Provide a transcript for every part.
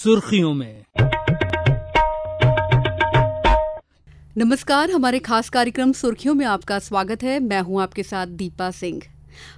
सुर्खियों में। नमस्कार, हमारे खास कार्यक्रम सुर्खियों में आपका स्वागत है। मैं हूं आपके साथ दीपा सिंह।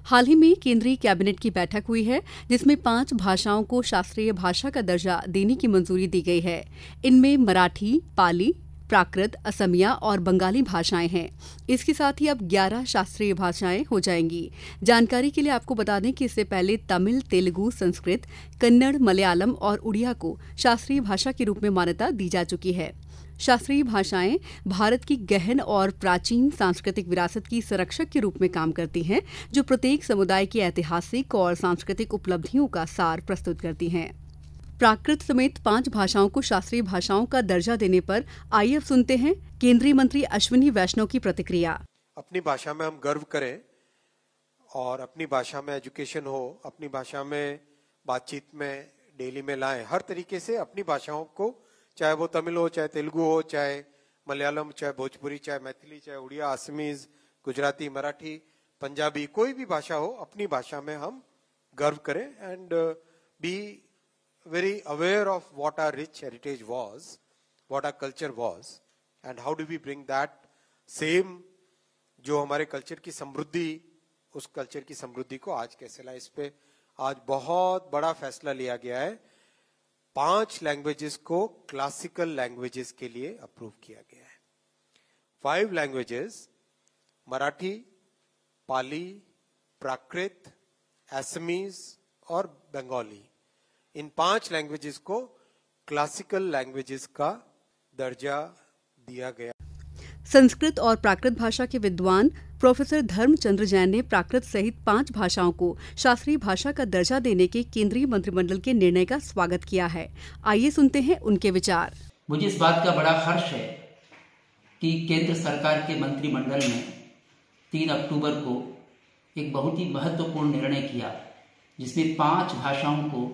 हाल ही में केंद्रीय कैबिनेट की बैठक हुई है, जिसमें 5 भाषाओं को शास्त्रीय भाषा का दर्जा देने की मंजूरी दी गई है। इनमें मराठी, पाली, प्राकृत, असमिया और बंगाली भाषाएं हैं। इसके साथ ही अब 11 शास्त्रीय भाषाएं हो जाएंगी। जानकारी के लिए आपको बता दें कि इससे पहले तमिल, तेलुगु, संस्कृत, कन्नड़, मलयालम और उड़िया को शास्त्रीय भाषा के रूप में मान्यता दी जा चुकी है। शास्त्रीय भाषाएं भारत की गहन और प्राचीन सांस्कृतिक विरासत की संरक्षक के रूप में काम करती हैं, जो प्रत्येक समुदाय की ऐतिहासिक और सांस्कृतिक उपलब्धियों का सार प्रस्तुत करती हैं। प्राकृत समेत 5 भाषाओं को शास्त्रीय भाषाओं का दर्जा देने पर आइए अब सुनते हैं केंद्रीय मंत्री अश्विनी वैष्णव की प्रतिक्रिया। अपनी भाषा में हम गर्व करें और अपनी भाषा में एजुकेशन हो, अपनी भाषा में बातचीत में डेली में लाएं। हर तरीके से अपनी भाषाओं को, चाहे वो तमिल हो, चाहे तेलुगु हो, चाहे मलयालम, चाहे भोजपुरी, चाहे मैथिली, चाहे उड़िया, असमीज, गुजराती, मराठी, पंजाबी, कोई भी भाषा हो, अपनी भाषा में हम गर्व करें and be very aware of what our rich heritage was, what our culture was, and how do we bring that same जो हमारे कल्चर की समृद्धि, उस कल्चर की समृद्धि को आज कैसे लाए। इस पे आज बहुत बड़ा फैसला लिया गया है। 5 लैंग्वेजेस को क्लासिकल लैंग्वेजेस के लिए अप्रूव किया गया है। 5 लैंग्वेजेस मराठी, पाली, प्राकृत, असमीज और बंगाली, इन 5 लैंग्वेजेस को क्लासिकल लैंग्वेजेस का दर्जा दिया गया। संस्कृत और प्राकृत भाषा के विद्वान प्रोफेसर धर्मचंद्र जैन ने प्राकृत सहित 5 भाषाओं को शास्त्रीय भाषा का दर्जा देने के केंद्रीय मंत्रिमंडल के निर्णय का स्वागत किया है। आइए सुनते हैं उनके विचार। मुझे इस बात का बड़ा हर्ष है कि केंद्र सरकार के मंत्रिमंडल ने 3 अक्टूबर को एक बहुत ही महत्वपूर्ण निर्णय किया, जिसमें 5 भाषाओं को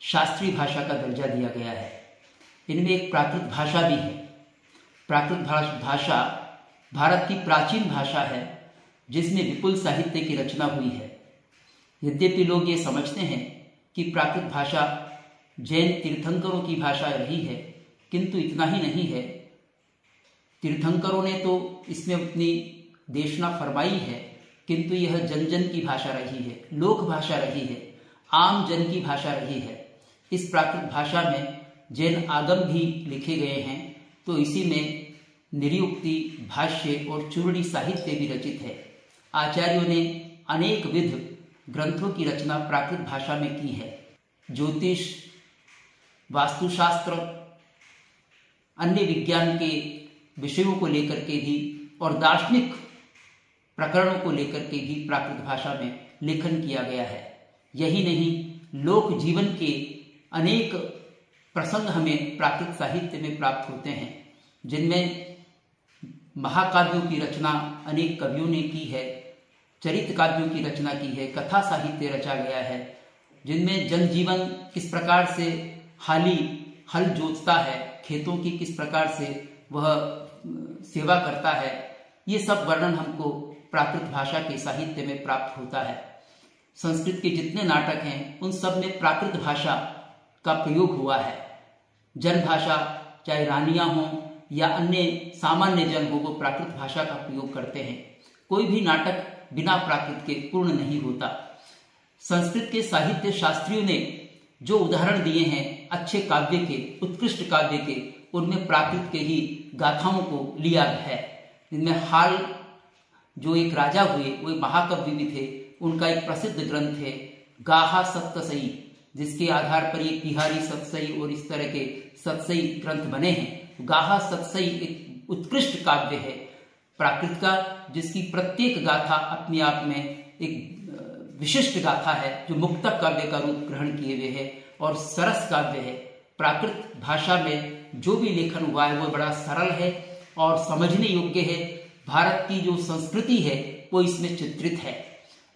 शास्त्रीय भाषा का दर्जा दिया गया है। इनमें एक प्राकृत भाषा भी है। प्राकृत भाषा भारत की प्राचीन भाषा है, जिसमें विपुल साहित्य की रचना हुई है। यद्यपि लोग ये समझते हैं कि प्राकृत भाषा जैन तीर्थंकरों की भाषा रही है, किंतु इतना ही नहीं है। तीर्थंकरों ने तो इसमें अपनी देशना फरमाई है, किंतु यह जन जन की भाषा रही है, लोक भाषा रही है, आम जन की भाषा रही है। इस प्राकृत भाषा में जैन आगम भी लिखे गए हैं, तो इसी में निरुक्ति, भाष्य और चूर्णी साहित्य भी रचित है। आचार्यों ने अनेक विध ग्रंथों की रचना प्राकृत भाषा में की है। ज्योतिष, वास्तुशास्त्र, अन्य विज्ञान के विषयों को लेकर के भी और दार्शनिक प्रकरणों को लेकर के भी प्राकृत भाषा में लेखन किया गया है। यही नहीं, लोक जीवन के अनेक प्रसंग हमें प्राकृत साहित्य में प्राप्त होते हैं, जिनमें महाकाव्यों की रचना अनेक कवियों ने की है, चरित्र काव्यों की रचना की है, कथा साहित्य रचा गया है, जिनमें जनजीवन किस प्रकार से हल जोतता है, खेतों की किस प्रकार से वह सेवा करता है, ये सब वर्णन हमको प्राकृत भाषा के साहित्य में प्राप्त होता है। संस्कृत के जितने नाटक हैं, उन सब में प्राकृत भाषा का प्रयोग हुआ है। जन भाषा, चाहे रानियां हों या अन्य सामान्य जन हो, वो प्राकृत भाषा का प्रयोग करते हैं। कोई भी नाटक बिना प्राकृत के पूर्ण नहीं होता। संस्कृत के साहित्य शास्त्रियों ने जो उदाहरण दिए हैं अच्छे काव्य के, उत्कृष्ट काव्य के, उनमें प्राकृत के ही गाथाओं को लिया है। इनमें हाल जो एक राजा हुए, वो महाकवि भी थे, उनका एक प्रसिद्ध ग्रंथ है गाहा सप्तसई, जिसके आधार पर ये बिहारी सतसई और इस तरह के सतसई ग्रंथ बने हैं। गाहा सतसई एक उत्कृष्ट काव्य है प्राकृत का, जिसकी प्रत्येक गाथा अपने आप में एक विशिष्ट गाथा है, जो मुक्तक काव्य का रूप ग्रहण किए हुए है और सरस काव्य है। प्राकृत भाषा में जो भी लेखन हुआ है वो बड़ा सरल है और समझने योग्य है। भारत की जो संस्कृति है वो इसमें चित्रित है।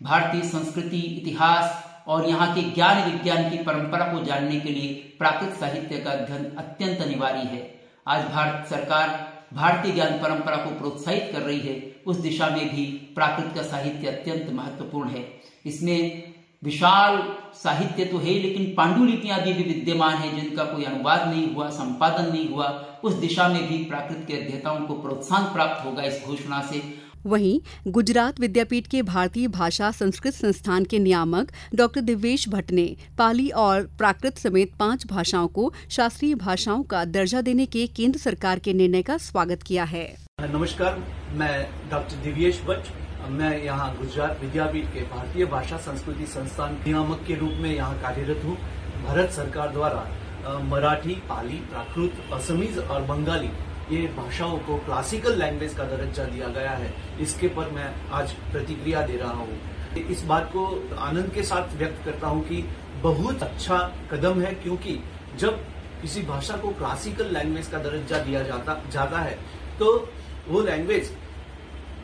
भारतीय संस्कृति, इतिहास और यहाँ के ज्ञान विज्ञान की परंपरा को जानने के लिए प्राकृत साहित्य का अध्ययन अत्यंत अनिवार्य है। आज भारत सरकार भारतीय ज्ञान परंपरा को प्रोत्साहित कर रही है, उस दिशा में भी प्राकृत का साहित्य अत्यंत महत्वपूर्ण है। इसमें विशाल साहित्य तो है, लेकिन पांडुलिपियां भी विद्यमान है जिनका कोई अनुवाद नहीं हुआ, संपादन नहीं हुआ। उस दिशा में भी प्राकृत के अध्येताओं को प्रोत्साहन प्राप्त होगा इस घोषणा से। वहीं गुजरात विद्यापीठ के भारतीय भाषा संस्कृत संस्थान के नियामक डॉक्टर दिव्येश भट्ट ने पाली और प्राकृत समेत 5 भाषाओं को शास्त्रीय भाषाओं का दर्जा देने के केंद्र सरकार के निर्णय का स्वागत किया है। नमस्कार, मैं डॉक्टर दिव्येश भट्ट, मैं यहाँ गुजरात विद्यापीठ के भारतीय भाषा संस्कृति संस्थान नियामक के रूप में यहाँ कार्यरत हूँ। भारत सरकार द्वारा मराठी, पाली, प्राकृत, असमीज और बंगाली ये भाषाओं को क्लासिकल लैंग्वेज का दर्जा दिया गया है। इसके पर मैं आज प्रतिक्रिया दे रहा हूँ। इस बात को आनंद के साथ व्यक्त करता हूँ कि बहुत अच्छा कदम है, क्योंकि जब किसी भाषा को क्लासिकल लैंग्वेज का दर्जा दिया जाता है तो वो लैंग्वेज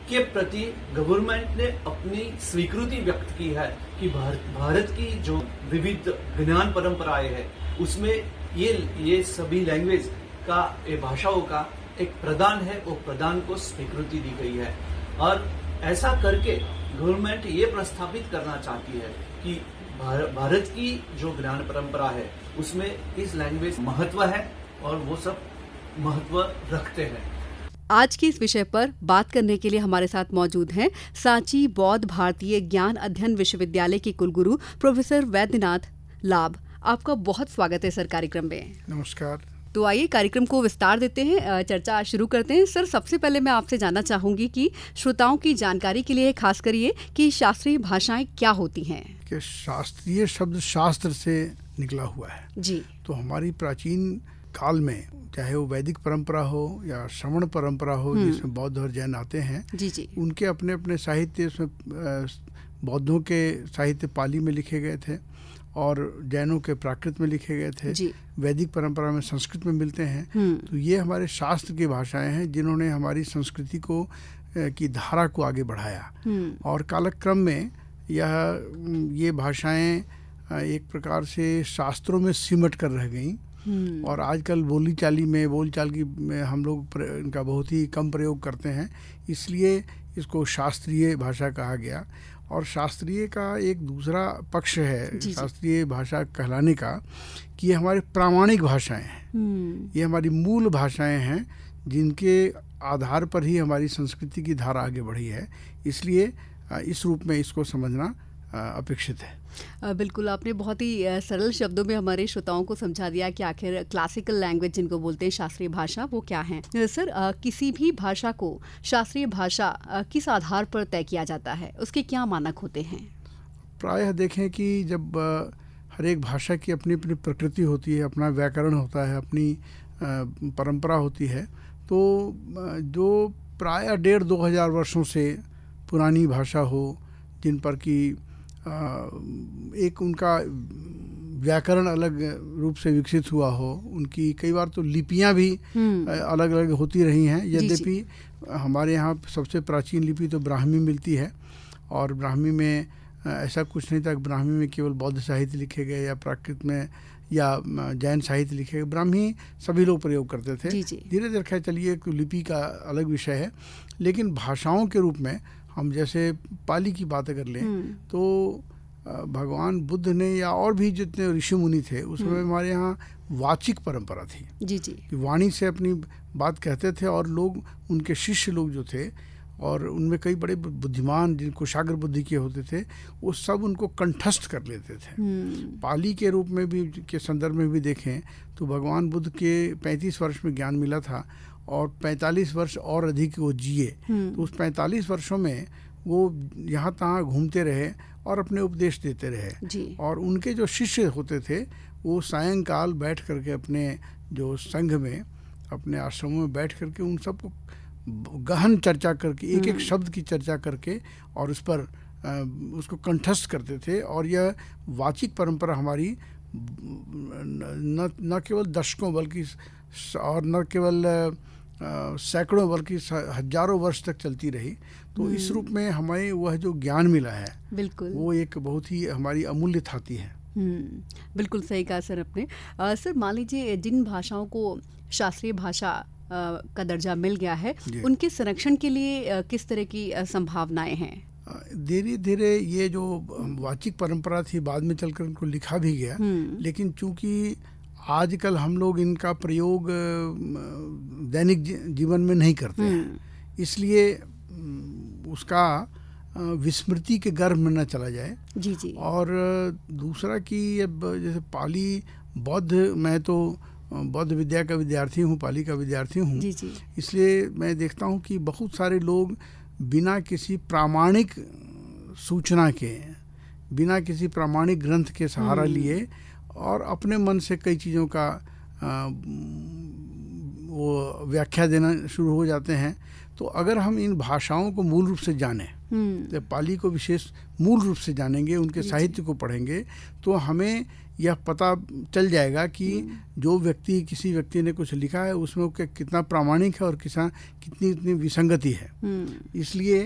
के प्रति गवर्नमेंट ने अपनी स्वीकृति व्यक्त की है कि भारत की जो विविध ज्ञान परंपराएं है उसमें ये सभी लैंग्वेज का, ये भाषाओं का एक प्रदान है, वो प्रदान को स्वीकृति दी गई है। और ऐसा करके गवर्नमेंट ये प्रस्थापित करना चाहती है कि भारत की जो ज्ञान परंपरा है उसमें इस लैंग्वेज महत्व है और वो सब महत्व रखते हैं। आज के इस विषय पर बात करने के लिए हमारे साथ मौजूद हैं सांची बौद्ध भारतीय ज्ञान अध्ययन विश्वविद्यालय के कुलगुरु प्रोफेसर वैद्यनाथ लाभ। आपका बहुत स्वागत है सर कार्यक्रम में। नमस्कार। तो आइए कार्यक्रम को विस्तार देते हैं, चर्चा शुरू करते हैं। सर, सबसे पहले मैं आपसे जानना चाहूंगी कि श्रोताओं की जानकारी के लिए खास करिए कि शास्त्रीय भाषाएं क्या होती हैं। कि शास्त्रीय शब्द शास्त्र से निकला हुआ है जी। तो हमारी प्राचीन काल में, चाहे वो वैदिक परंपरा हो या श्रवण परंपरा हो जिसमें बौद्ध और जैन आते हैं, जी जी, उनके अपने अपने साहित्य, उसमें बौद्धों के साहित्य पाली में लिखे गए थे और जैनों के प्राकृत में लिखे गए थे, वैदिक परंपरा में संस्कृत में मिलते हैं। तो ये हमारे शास्त्र की भाषाएं हैं जिन्होंने हमारी संस्कृति को की धारा को आगे बढ़ाया। और कालक्रम में ये भाषाएं एक प्रकार से शास्त्रों में सिमट कर रह गईं और आजकल बोलचाल में हम लोग इनका बहुत ही कम प्रयोग करते हैं, इसलिए इसको शास्त्रीय भाषा कहा गया। और शास्त्रीय का एक दूसरा पक्ष है शास्त्रीय भाषा कहलाने का कि ये हमारी प्रामाणिक भाषाएं हैं, ये हमारी मूल भाषाएं हैं जिनके आधार पर ही हमारी संस्कृति की धारा आगे बढ़ी है, इसलिए इस रूप में इसको समझना अपेक्षित है। बिल्कुल, आपने बहुत ही सरल शब्दों में हमारे श्रोताओं को समझा दिया कि आखिर क्लासिकल लैंग्वेज जिनको बोलते हैं शास्त्रीय भाषा, वो क्या है। सर, किसी भी भाषा को शास्त्रीय भाषा किस आधार पर तय किया जाता है, उसके क्या मानक होते हैं? प्रायः देखें कि जब हर एक भाषा की अपनी अपनी प्रकृति होती है, अपना व्याकरण होता है, अपनी परंपरा होती है, तो जो प्रायः 1,500-2,000 वर्षों से पुरानी भाषा हो, जिन पर कि एक उनका व्याकरण अलग रूप से विकसित हुआ हो, उनकी कई बार तो लिपियां भी अलग अलग होती रही हैं। यद्यपि हमारे यहाँ सबसे प्राचीन लिपि तो ब्राह्मी मिलती है और ब्राह्मी में ऐसा कुछ नहीं था कि ब्राह्मी में केवल बौद्ध साहित्य लिखे गए या प्राकृत में या जैन साहित्य लिखे गए, ब्राह्मी सभी लोग प्रयोग करते थे। धीरे धीरे खैर चलिए, लिपि का अलग विषय है, लेकिन भाषाओं के रूप में हम जैसे पाली की बात अगर लें तो भगवान बुद्ध ने या और भी जितने ऋषि मुनि थे उसमें हमारे यहाँ वाचिक परंपरा थी जी। वाणी से अपनी बात कहते थे और लोग, उनके शिष्य लोग जो थे और उनमें कई बड़े बुद्धिमान जिनको कुशाग्र बुद्धि के होते थे, वो सब उनको कंठस्थ कर लेते थे। पाली के रूप में भी के संदर्भ में भी देखें तो भगवान बुद्ध के 35 वर्ष में ज्ञान मिला था और 45 वर्ष और अधिक वो जिए। तो उस 45 वर्षों में वो यहाँ तहाँ घूमते रहे और अपने उपदेश देते रहे और उनके जो शिष्य होते थे वो सायंकाल बैठ करके अपने जो संघ में, अपने आश्रमों में बैठ करके उन सबको गहन चर्चा करके एक एक शब्द की चर्चा करके और उस पर उसको कंठस्थ करते थे। और यह वाचिक परंपरा हमारी न केवल दशकों बल्कि और न केवल सैकड़ों बल्कि हजारों वर्ष तक चलती रही। तो इस रूप में हमें वह जो ज्ञान मिला है बिल्कुल वो एक बहुत ही हमारी अमूल्य थाती है। बिल्कुल सही कहा सर आपने। सर, मान लीजिए जिन भाषाओं को शास्त्रीय भाषा का दर्जा मिल गया है, उनके संरक्षण के लिए किस तरह की संभावनाएं हैं? धीरे धीरे ये जो वाचिक परंपरा थी बाद में चलकर उनको लिखा भी गया, लेकिन चूंकि आजकल हम लोग इनका प्रयोग दैनिक जीवन में नहीं करते हैं, इसलिए उसका विस्मृति के गर्भ में न चला जाए। जी जी। और दूसरा कि अब जैसे पाली बौद्ध, मैं तो बौद्ध विद्या का विद्यार्थी हूँ, पाली का विद्यार्थी हूँ, जी जी। इसलिए मैं देखता हूँ कि बहुत सारे लोग बिना किसी प्रामाणिक सूचना के, बिना किसी प्रामाणिक ग्रंथ के सहारा लिए और अपने मन से कई चीज़ों का वो व्याख्या देना शुरू हो जाते हैं। तो अगर हम इन भाषाओं को मूल रूप से जानें, तो पाली को विशेष मूल रूप से जानेंगे, उनके साहित्य को पढ़ेंगे, तो हमें यह पता चल जाएगा कि जो व्यक्ति, किसी व्यक्ति ने कुछ लिखा है उसमें वो कितना प्रामाणिक है और कितनी विसंगति है। इसलिए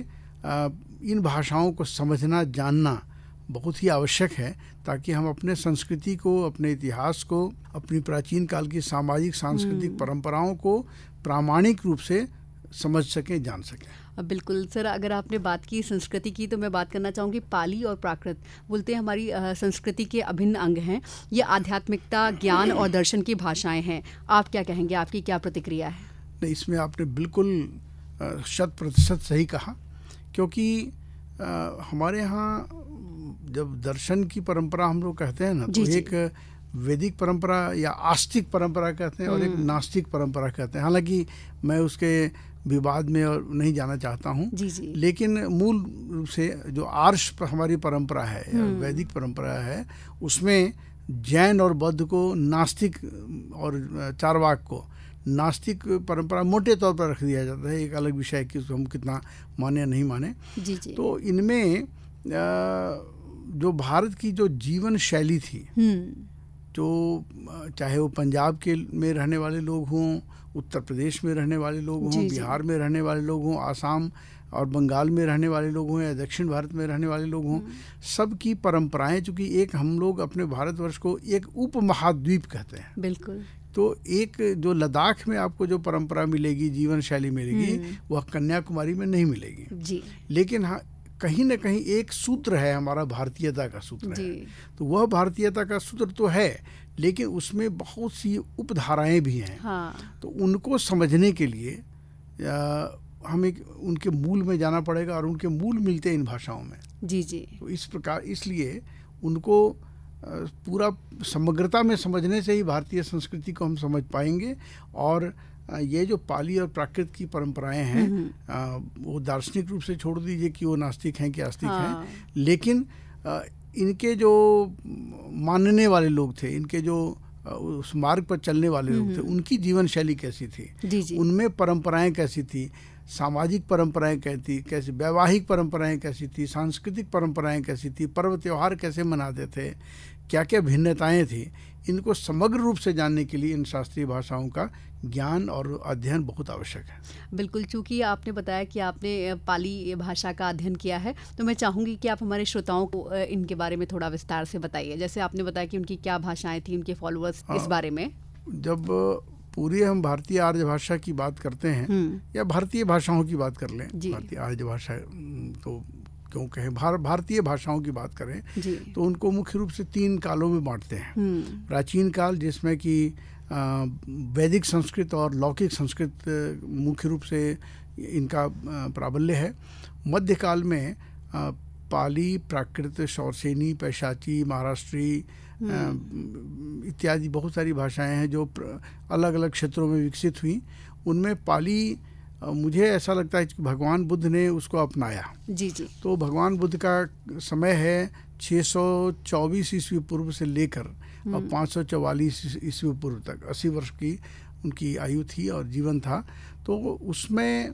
इन भाषाओं को समझना, जानना बहुत ही आवश्यक है, ताकि हम अपने संस्कृति को, अपने इतिहास को, अपनी प्राचीन काल की सामाजिक सांस्कृतिक परंपराओं को प्रामाणिक रूप से समझ सकें, जान सकें। बिल्कुल सर, अगर आपने बात की संस्कृति की, तो मैं बात करना चाहूँगी पाली और प्राकृत। बोलते हैं हमारी संस्कृति के अभिन्न अंग हैं, ये आध्यात्मिकता, ज्ञान और दर्शन की भाषाएं हैं। आप क्या कहेंगे, आपकी क्या प्रतिक्रिया है? नहीं, इसमें आपने बिल्कुल 100% सही कहा, क्योंकि हमारे यहाँ जब दर्शन की परंपरा हम लोग कहते हैं ना, तो एक वैदिक परंपरा या आस्तिक परंपरा कहते हैं और एक नास्तिक परंपरा कहते हैं। हालांकि मैं उसके विवाद में और नहीं जाना चाहता हूँ, लेकिन मूल रूप से जो आर्ष हमारी परंपरा है, वैदिक परंपरा है, उसमें जैन और बौद्ध को नास्तिक और चारवाक को नास्तिक परंपरा मोटे तौर पर रख दिया जाता है। एक अलग विषय है कि उसको हम कितना माने या नहीं माने। तो इनमें जो भारत की जो जीवन शैली थी, जो चाहे वो पंजाब के में रहने वाले लोग हों, उत्तर प्रदेश में रहने वाले लोग हों, बिहार में रहने वाले लोग हों, आसाम और बंगाल में रहने वाले लोग हों, या दक्षिण भारत में रहने वाले लोग हों, सब की परंपराएं, चूँकि एक हम लोग अपने भारतवर्ष को एक उप महाद्वीप कहते हैं। बिल्कुल। तो एक जो लद्दाख में आपको जो परंपरा मिलेगी, जीवन शैली मिलेगी, वह कन्याकुमारी में नहीं मिलेगी जी। लेकिन हाँ, कहीं न कहीं एक सूत्र है, हमारा भारतीयता का सूत्र है। तो वह भारतीयता का सूत्र तो है, लेकिन उसमें बहुत सी उपधाराएं भी हैं। हाँ। तो उनको समझने के लिए हमें उनके मूल में जाना पड़ेगा, और उनके मूल मिलते हैं इन भाषाओं में। जी जी। तो इस प्रकार, इसलिए उनको पूरा समग्रता में समझने से ही भारतीय संस्कृति को हम समझ पाएंगे। और ये जो पाली और प्राकृत की परंपराएं हैं, वो दार्शनिक रूप से छोड़ दीजिए कि वो नास्तिक हैं कि आस्तिक हैं, लेकिन इनके जो मानने वाले लोग थे, इनके जो उस मार्ग पर चलने वाले लोग थे, उनकी जीवन शैली कैसी थी, जी। उनमें परंपराएं कैसी थी, सामाजिक परंपराएं कैसी, वैवाहिक परंपराएं कैसी थी, सांस्कृतिक परंपराएं कैसी थी, पर्व त्योहार कैसे मनाते थे, क्या क्या भिन्नताएं थी, इनको समग्र रूप से जानने के लिए इन शास्त्रीय भाषाओं का ज्ञान और अध्ययन बहुत आवश्यक है। बिल्कुल, चूँकि आपने बताया कि आपने पाली भाषा का अध्ययन किया है, तो मैं चाहूँगी कि आप हमारे श्रोताओं को इनके बारे में थोड़ा विस्तार से बताइए। जैसे आपने बताया कि उनकी क्या भाषाएं थी, उनके फॉलोअर्स, इस बारे में। जब पूरी हम भारतीय आर्य भाषा की बात करते हैं, या भारतीय भाषाओं की बात कर लें, भारतीय आर्य भाषा तो क्यों कहें, भारतीय भाषाओं की बात करें, तो उनको मुख्य रूप से 3 कालों में बांटते हैं। प्राचीन काल, जिसमें कि वैदिक संस्कृत और लौकिक संस्कृत मुख्य रूप से इनका प्राबल्य है। मध्यकाल में पाली, प्राकृत, शौरसेनी, पैशाची, महाराष्ट्री इत्यादि बहुत सारी भाषाएं हैं जो अलग अलग क्षेत्रों में विकसित हुई। उनमें पाली, मुझे ऐसा लगता है कि भगवान बुद्ध ने उसको अपनाया। जी जी। तो भगवान बुद्ध का समय है 624 ईस्वी पूर्व से लेकर और 544 ईस्वी पूर्व तक, 80 वर्ष की उनकी आयु थी और जीवन था। तो उसमें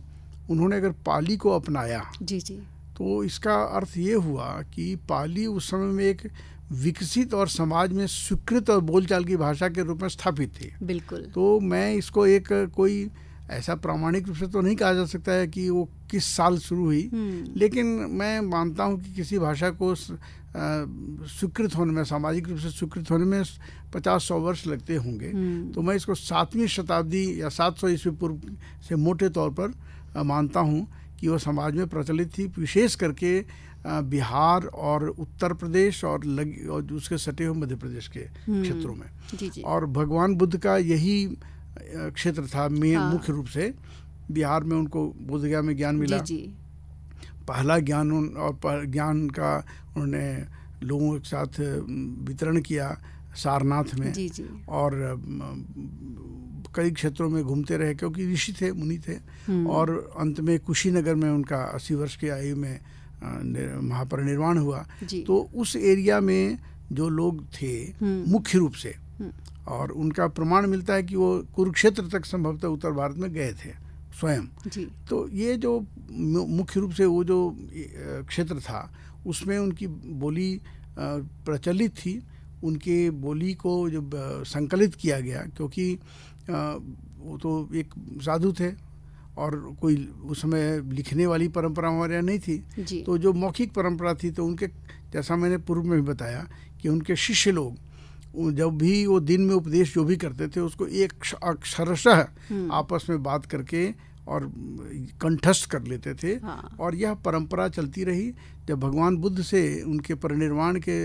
उन्होंने अगर पाली को अपनाया, जी जी, तो इसका अर्थ ये हुआ कि पाली उस समय में एक विकसित और समाज में स्वीकृत और बोलचाल की भाषा के रूप में स्थापित थी। बिल्कुल। तो मैं इसको एक कोई ऐसा प्रामाणिक रूप से तो नहीं कहा जा सकता है कि वो किस साल शुरू हुई, लेकिन मैं मानता हूँ कि किसी भाषा को स्वीकृत होने में, सामाजिक रूप से स्वीकृत होने में 50-100 वर्ष लगते होंगे। तो मैं इसको 7वीं शताब्दी या 700 ईस्वी पूर्व से मोटे तौर पर मानता हूँ कि वो समाज में प्रचलित थी, विशेष करके बिहार और उत्तर प्रदेश और उसके सटे हुए मध्य प्रदेश के क्षेत्रों में। जी जी। और भगवान बुद्ध का यही क्षेत्र था मुख्य रूप से। बिहार में उनको बोधगया में ज्ञान मिला। जी जी। पहला ज्ञान और ज्ञान का उन्होंने लोगों के साथ वितरण किया सारनाथ में। जी जी। और कई क्षेत्रों में घूमते रहे, क्योंकि ऋषि थे, मुनि थे। और अंत में कुशीनगर में उनका 80 वर्ष की आयु में महापरिनिर्वाण हुआ। तो उस एरिया में जो लोग थे मुख्य रूप से, और उनका प्रमाण मिलता है कि वो कुरुक्षेत्र तक संभवतः उत्तर भारत में गए थे स्वयं। तो ये जो मुख्य रूप से वो जो क्षेत्र था उसमें उनकी बोली प्रचलित थी। उनके बोली को जब संकलित किया गया, क्योंकि वो तो एक साधु थे और कोई उस समय लिखने वाली परंपरा हमारे यहाँ नहीं थी, तो जो मौखिक परंपरा थी, तो उनके, जैसा मैंने पूर्व में भी बताया कि उनके शिष्य लोग जब भी वो दिन में उपदेश जो भी करते थे उसको एक अक्षरशः आपस में बात करके और कंठस्थ कर लेते थे। और यह परंपरा चलती रही। जब भगवान बुद्ध से उनके परिनिर्वाण के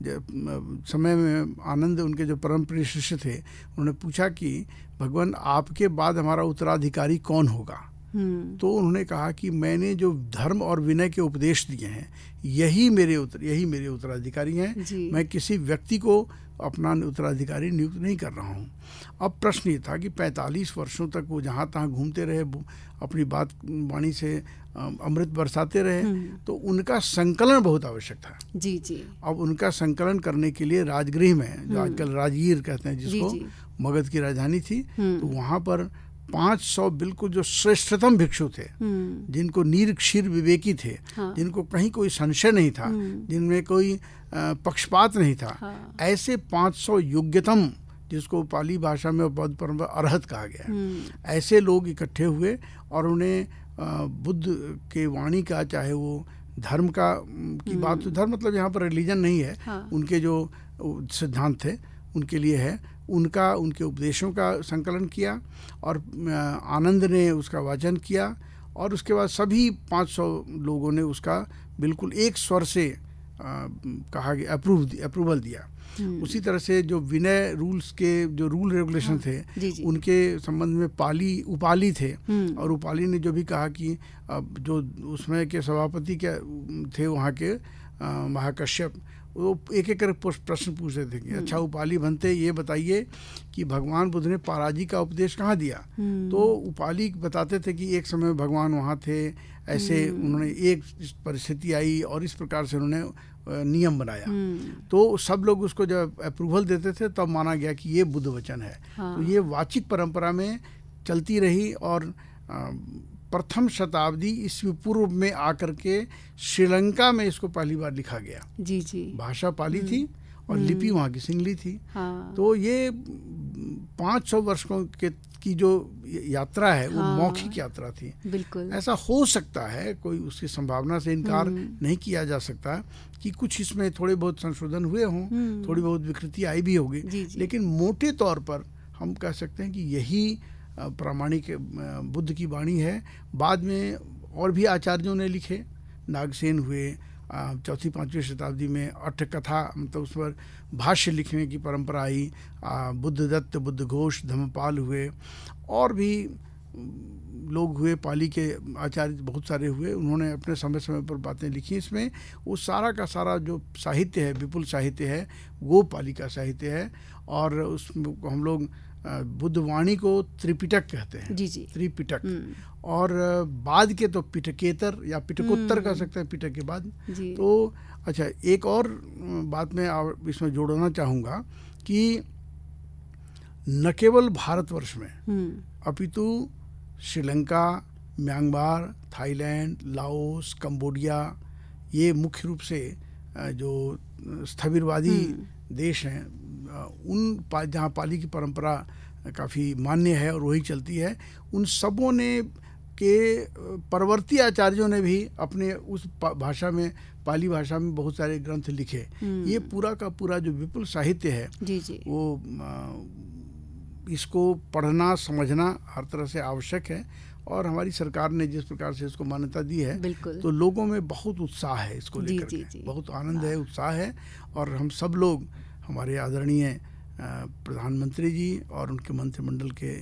समय में आनंद, उनके जो परम प्रिय शिष्य थे, उन्होंने पूछा कि भगवान आपके बाद हमारा उत्तराधिकारी कौन होगा? तो उन्होंने कहा कि मैंने जो धर्म और विनय के उपदेश दिए हैं यही मेरे उत्तराधिकारी हैं। मैं किसी व्यक्ति को अपना उत्तराधिकारी नियुक्त नहीं कर रहा हूँ। अब प्रश्न ये था कि 45 वर्षों तक वो जहाँ तहाँ घूमते रहे, अपनी बात वाणी से अमृत बरसाते रहे, तो उनका संकलन बहुत आवश्यक था। जी जी। अब उनका संकलन करने के लिए राजगृह में, जो आजकल राजगीर कहते हैं जिसको, मगध की राजधानी थी, तो वहाँ पर 500 बिल्कुल जो श्रेष्ठतम भिक्षु थे, जिनको नीर क्षीर विवेकी थे, जिनको कहीं कोई संशय नहीं था, जिनमें कोई पक्षपात नहीं था, ऐसे 500 योग्यतम, जिसको पाली भाषा में बौद्ध परंपरा अरहत कहा गया, ऐसे लोग इकट्ठे हुए और उन्हें बुद्ध के वाणी का, चाहे वो धर्म का की बात, तो धर्म मतलब यहाँ पर रिलीजन नहीं है, उनके जो सिद्धांत थे उनके लिए है, उनके उपदेशों का संकलन किया। और आनंद ने उसका वाचन किया और उसके बाद सभी 500 लोगों ने उसका बिल्कुल एक स्वर से कहा गया, अप्रूवल दिया। उसी तरह से जो विनय रूल्स के जो रूल रेगुलेशन थे, उनके संबंध में उपाली थे, और उपाली ने जो भी कहा कि जो उसमें के सभापति क्या थे वहाँ के महाकश्यप, वो एक एक कर प्रश्न पूछ रहे थे कि अच्छा उपाली बनते ये बताइए कि भगवान बुद्ध ने पराजी का उपदेश कहाँ दिया? तो उपाली बताते थे कि एक समय भगवान वहाँ थे, ऐसे उन्होंने एक परिस्थिति आई और इस प्रकार से उन्होंने नियम बनाया। तो सब लोग उसको जब अप्रूवल देते थे तब माना गया कि ये बुद्ध वचन है। तो ये वाचिक परंपरा में चलती रही और प्रथम शताब्दी ईस्वी पूर्व में आकर के श्रीलंका में इसको पहली बार लिखा गया। जी जी। भाषा पाली थी और लिपि वहाँ की सिंगली थी। तो ये 500 वर्षों की जो यात्रा है वो मौखिक यात्रा थी। बिल्कुल। ऐसा ऐसा हो सकता है, कोई उसकी संभावना से इनकार नहीं किया जा सकता कि कुछ इसमें थोड़े बहुत संशोधन हुए हों, थोड़ी बहुत विकृति आई भी होगी, लेकिन मोटे तौर पर हम कह सकते हैं कि यही प्रामाणिक बुद्ध की वाणी है। बाद में और भी आचार्यों ने लिखे, नागसेन हुए 4वीं-5वीं शताब्दी में, अट्ठकथा मतलब उस पर भाष्य लिखने की परंपरा आई, बुद्धदत्त, बुद्ध घोष, धम्मपाल हुए, और भी लोग हुए, पाली के आचार्य बहुत सारे हुए, उन्होंने अपने समय समय पर बातें लिखी। इसमें वो सारा का सारा जो साहित्य है, विपुल साहित्य है, वो पाली का साहित्य है। और उसमें हम लोग बुद्ध वाणी को त्रिपिटक कहते हैं। जी जी। त्रिपिटक। और बाद के तो पिटकेतर या पिटकोत्तर कह सकते हैं, पिटक के बाद। तो अच्छा, एक और बात मैं इसमें जोड़ना चाहूँगा कि न केवल भारतवर्ष में अपितु Sri Lanka, Myanmar, Thailand, Laos, Cambodia, ये मुख्य रूप से जो स्थविरवादी देश हैं, उन जहाँ पाली की परंपरा काफ़ी मान्य है और वही चलती है, उन सबों ने के परवर्ती आचार्यों ने भी अपने उस भाषा में, पाली भाषा में बहुत सारे ग्रंथ लिखे। ये पूरा का पूरा जो विपुल साहित्य है, वो इसको पढ़ना समझना हर तरह से आवश्यक है। और हमारी सरकार ने जिस प्रकार से इसको मान्यता दी है, बिल्कुल। तो लोगों में बहुत उत्साह है इसको लेकर के, बहुत आनंद है, उत्साह है। और हम सब लोग, हमारे आदरणीय प्रधानमंत्री जी और उनके मंत्रिमंडल के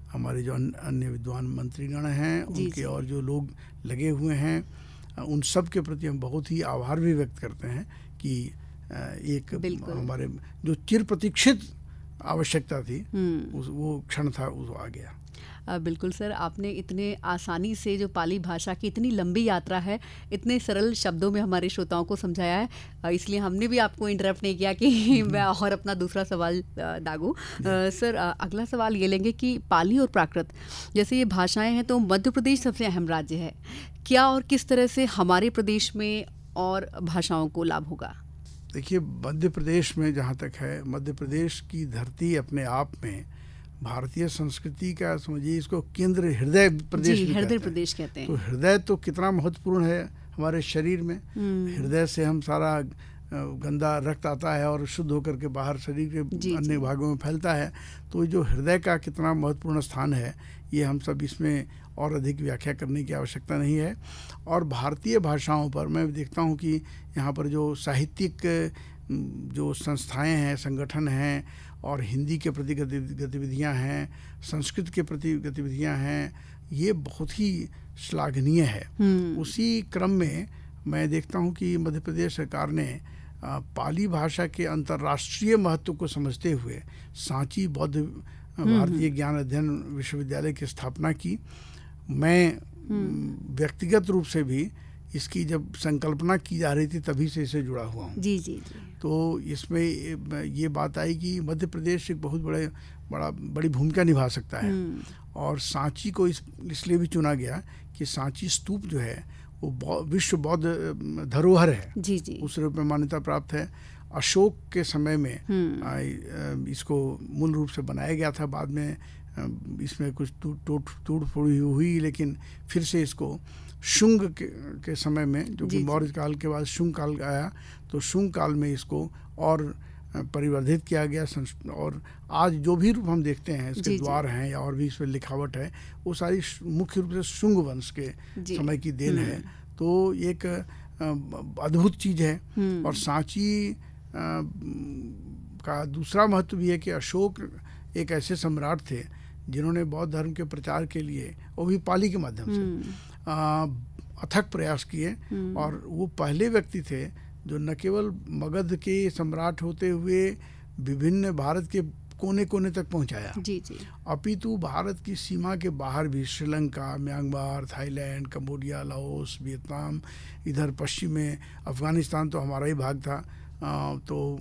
हमारे जो अन्य विद्वान मंत्रीगण हैं, उनके और जो लोग लगे हुए हैं, उन सब के प्रति हम बहुत ही आभार भी व्यक्त करते हैं कि एक हमारे जो चिर प्रतीक्षित आवश्यकता थी वो क्षण था, वो आ गया। बिल्कुल सर, आपने इतने आसानी से जो पाली भाषा की इतनी लंबी यात्रा है इतने सरल शब्दों में हमारे श्रोताओं को समझाया है, इसलिए हमने भी आपको इंटरप्ट नहीं किया कि मैं और अपना दूसरा सवाल दागूं। सर, अगला सवाल ये लेंगे कि पाली और प्राकृत जैसे ये भाषाएं हैं, तो मध्य प्रदेश सबसे अहम राज्य है, क्या और किस तरह से हमारे प्रदेश में और भाषाओं को लाभ होगा? देखिए, मध्य प्रदेश में जहाँ तक है, मध्य प्रदेश की धरती अपने आप में भारतीय संस्कृति का, समझिए इसको केंद्र हृदय प्रदेश, हृदय प्रदेश कहते हैं। तो हृदय तो कितना महत्वपूर्ण है हमारे शरीर में। हृदय से हम सारा गंदा रक्त आता है और शुद्ध होकर के बाहर शरीर के अन्य भागों में फैलता है। तो जो हृदय का कितना महत्वपूर्ण स्थान है, ये हम सब इसमें और अधिक व्याख्या करने की आवश्यकता नहीं है। और भारतीय भाषाओं पर मैं देखता हूँ कि यहाँ पर जो साहित्यिक जो संस्थाएं हैं, संगठन हैं, और हिंदी के प्रति गतिविधियां हैं, संस्कृत के प्रति गतिविधियां हैं, ये बहुत ही श्लाघनीय है। उसी क्रम में मैं देखता हूँ कि मध्य प्रदेश सरकार ने पाली भाषा के अंतर्राष्ट्रीय महत्व को समझते हुए सांची बौद्ध भारतीय ज्ञान अध्ययन विश्वविद्यालय की स्थापना की। मैं व्यक्तिगत रूप से भी इसकी जब संकल्पना की जा रही थी तभी से इससे जुड़ा हुआ हूँ। जी जी जी। तो इसमें ये बात आई कि मध्य प्रदेश एक बहुत बड़ी भूमिका निभा सकता है। और सांची को इसलिए भी चुना गया कि सांची स्तूप जो है वो विश्व बौद्ध धरोहर है। जी जी। उस रूप में मान्यता प्राप्त है। अशोक के समय में इसको मूल रूप से बनाया गया था, बाद में इसमें कुछ टूट फोड़ हुई, लेकिन फिर से इसको शुंग के समय में, जो कि मौर्य काल के बाद शुंग काल आया, तो शुंग काल में इसको और परिवर्धित किया गया। और आज जो भी रूप हम देखते हैं, इसके द्वार हैं या और भी इसमें लिखावट है, वो सारी मुख्य रूप से शुंग वंश के समय की देन है। तो एक अद्भुत चीज़ है। और सांची का दूसरा महत्व भी है कि अशोक एक ऐसे सम्राट थे जिन्होंने बौद्ध धर्म के प्रचार के लिए, वो भी पाली के माध्यम से, अथक प्रयास किए। और वो पहले व्यक्ति थे जो न केवल मगध के सम्राट होते हुए विभिन्न भारत के कोने कोने तक पहुंचाया, जी जी, अपितु भारत की सीमा के बाहर भी Sri Lanka, Myanmar, Thailand, Cambodia, Laos, Vietnam, इधर पश्चिम में अफगानिस्तान तो हमारा ही भाग था, तो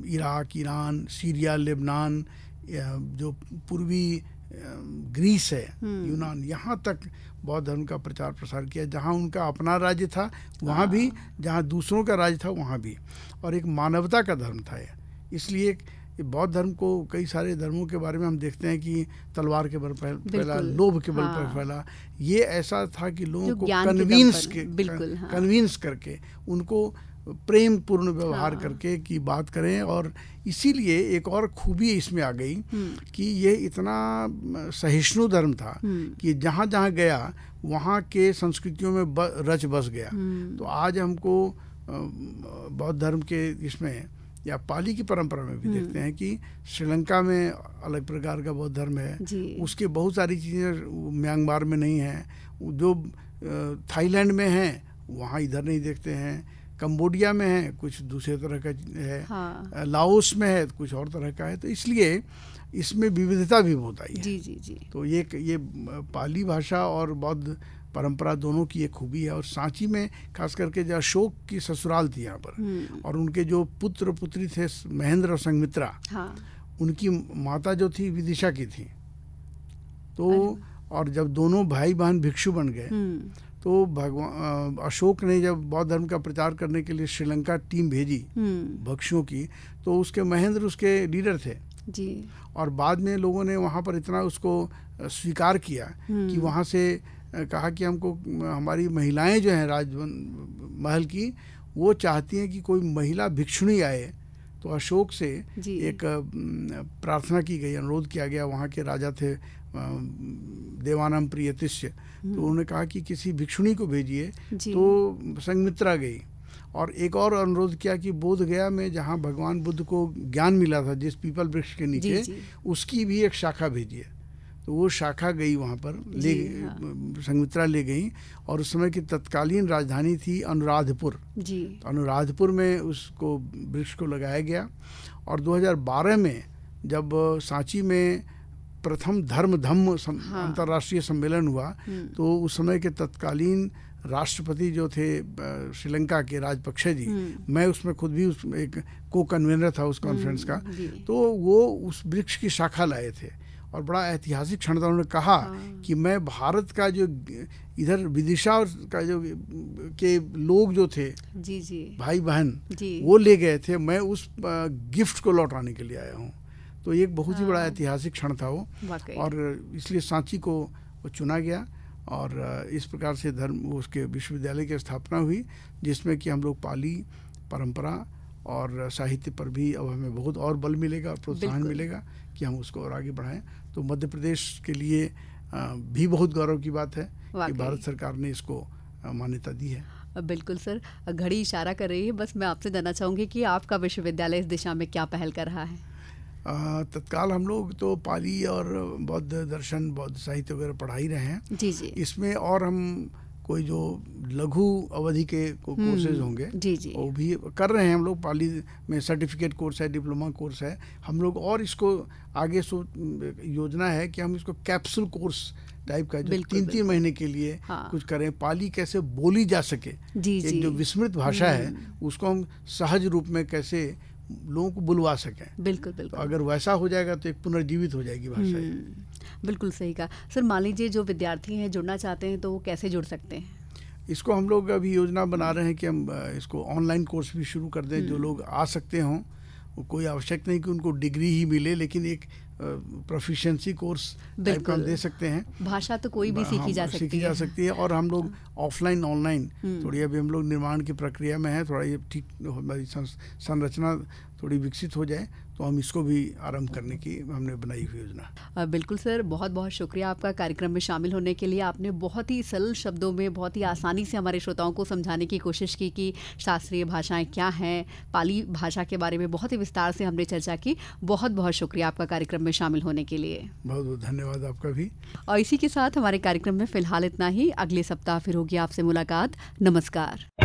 इराक, ईरान, सीरिया, लेबनान, जो पूर्वी ग्रीस है, यूनान, यहाँ तक बौद्ध धर्म का प्रचार प्रसार किया। जहाँ उनका अपना राज्य था वहाँ भी, जहाँ दूसरों का राज्य था वहाँ भी। और एक मानवता का धर्म था ये। इसलिए बौद्ध धर्म को कई सारे धर्मों के बारे में हम देखते हैं कि तलवार के बल पर फैला, लोभ के बल पर फैला। ये ऐसा था कि लोगों को कन्विंस करके, उनको प्रेम पूर्ण व्यवहार करके की बात करें। और इसीलिए एक और खूबी इसमें आ गई कि ये इतना सहिष्णु धर्म था कि जहाँ जहाँ गया वहाँ के संस्कृतियों में रच बस गया। तो आज हमको बौद्ध धर्म के इसमें या पाली की परंपरा में भी देखते हैं कि श्रीलंका में अलग प्रकार का बौद्ध धर्म है, उसके बहुत सारी चीज़ें म्यांमार में नहीं हैं, जो थाईलैंड में हैं वहाँ इधर नहीं देखते हैं, कंबोडिया में है कुछ दूसरे तरह का है, लाओस में है कुछ और तरह का है। तो इसलिए इसमें विविधता भी बहुत आई है। जी जी जी। तो ये पाली भाषा और बौद्ध परंपरा दोनों की एक खूबी है। और सांची में खास करके जो अशोक की ससुराल थी यहाँ पर, और उनके जो पुत्र पुत्री थे महेंद्र और संघमित्रा, उनकी माता जो थी विदिशा की थी। तो और जब दोनों भाई बहन भिक्षु बन गए, तो भगवान अशोक ने जब बौद्ध धर्म का प्रचार करने के लिए श्रीलंका टीम भेजी भिक्षुओं की, तो उसके महेंद्र उसके लीडर थे जी। और बाद में लोगों ने वहाँ पर इतना उसको स्वीकार किया कि वहाँ से कहा कि हमको हमारी महिलाएं जो हैं राजमहल की, वो चाहती हैं कि कोई महिला भिक्षुणी आए तो अशोक से जी। एक प्रार्थना की गई, अनुरोध किया गया। वहाँ के राजा थे देवानाम प्रियतिष्य, तो उन्होंने कहा कि किसी भिक्षुणी को भेजिए। जी। तो संघमित्रा गई और एक और अनुरोध किया कि बोध गया में जहाँ भगवान बुद्ध को ज्ञान मिला था, जिस पीपल वृक्ष के नीचे, जी। उसकी भी एक शाखा भेजिए। तो वो शाखा गई वहाँ पर, संघमित्रा ले गई। और उस समय की तत्कालीन राजधानी थी अनुराधपुर जी। तो अनुराधपुर में उसको वृक्ष को लगाया गया। और 2012 में जब सांची में प्रथम धर्म धम्म अंतर्राष्ट्रीय सम्मेलन हुआ, तो उस समय के तत्कालीन राष्ट्रपति जो थे श्रीलंका के राजपक्षे जी, मैं उसमें खुद भी उसमें एक को कन्वीनर था उस कॉन्फ्रेंस का। तो वो उस वृक्ष की शाखा लाए थे और बड़ा ऐतिहासिक क्षण था। उन्होंने कहा कि मैं भारत का जो इधर विदिशा का जो के लोग जो थे, जी जी, भाई बहन, जी। वो ले गए थे, मैं उस गिफ्ट को लौटाने के लिए आया हूँ। तो एक बहुत ही बड़ा ऐतिहासिक क्षण था वो, और इसलिए सांची को वो चुना गया। और इस प्रकार से धर्म उसके विश्वविद्यालय की स्थापना हुई, जिसमें कि हम लोग पाली परंपरा और साहित्य पर भी अब हमें बहुत और बल मिलेगा और प्रोत्साहन मिलेगा कि हम उसको और आगे बढ़ाएं। तो मध्य प्रदेश के लिए भी बहुत गौरव की बात है कि भारत सरकार ने इसको मान्यता दी है। बिल्कुल सर, घड़ी इशारा कर रही है। बस मैं आपसे जानना चाहूँगी कि आपका विश्वविद्यालय इस दिशा में क्या पहल कर रहा है? तत्काल हम लोग तो पाली और बौद्ध दर्शन, बौद्ध साहित्य वगैरह पढ़ा ही रहे हैं। जी जी। इसमें और हम कोई जो लघु अवधि के कोर्सेज होंगे, जी जी, वो भी कर रहे हैं हम लोग। पाली में सर्टिफिकेट कोर्स है, डिप्लोमा कोर्स है हम लोग, और इसको आगे योजना है कि हम इसको कैप्सूल कोर्स टाइप का जो 3-3 महीने के लिए कुछ करें। पाली कैसे बोली जा सके, एक जो विस्मृत भाषा है उसको हम सहज रूप में कैसे लोगों को बुलवा सकें। बिल्कुल बिल्कुल। तो अगर वैसा हो जाएगा तो एक पुनर्जीवित हो जाएगी भाषा। बिल्कुल सही कहा सर। मान लीजिए जो विद्यार्थी हैं जुड़ना चाहते हैं तो वो कैसे जुड़ सकते हैं? इसको हम लोग अभी योजना बना रहे हैं कि हम इसको ऑनलाइन कोर्स भी शुरू कर दें। जो लोग आ सकते हों, कोई आवश्यक नहीं कि उनको डिग्री ही मिले, लेकिन एक प्रोफिशिएंसी कोर्स टाइप का हम दे सकते हैं। भाषा तो कोई भी सीखी जा सकती है। और हम लोग ऑफलाइन ऑनलाइन थोड़ी अभी हम लोग निर्माण की प्रक्रिया में है, थोड़ा ये ठीक हमारी संरचना थोड़ी विकसित हो जाए तो हम इसको भी आरंभ करने की हमने बनाई हुई योजना। बिल्कुल सर, बहुत बहुत शुक्रिया आपका कार्यक्रम में शामिल होने के लिए। आपने बहुत ही सरल शब्दों में बहुत ही आसानी से हमारे श्रोताओं को समझाने की कोशिश की कि शास्त्रीय भाषाएं क्या हैं। पाली भाषा के बारे में बहुत ही विस्तार से हमने चर्चा की। बहुत बहुत शुक्रिया आपका कार्यक्रम में शामिल होने के लिए। बहुत बहुत धन्यवाद आपका भी। और इसी के साथ हमारे कार्यक्रम में फिलहाल इतना ही। अगले सप्ताह फिर होगी आपसे मुलाकात। नमस्कार।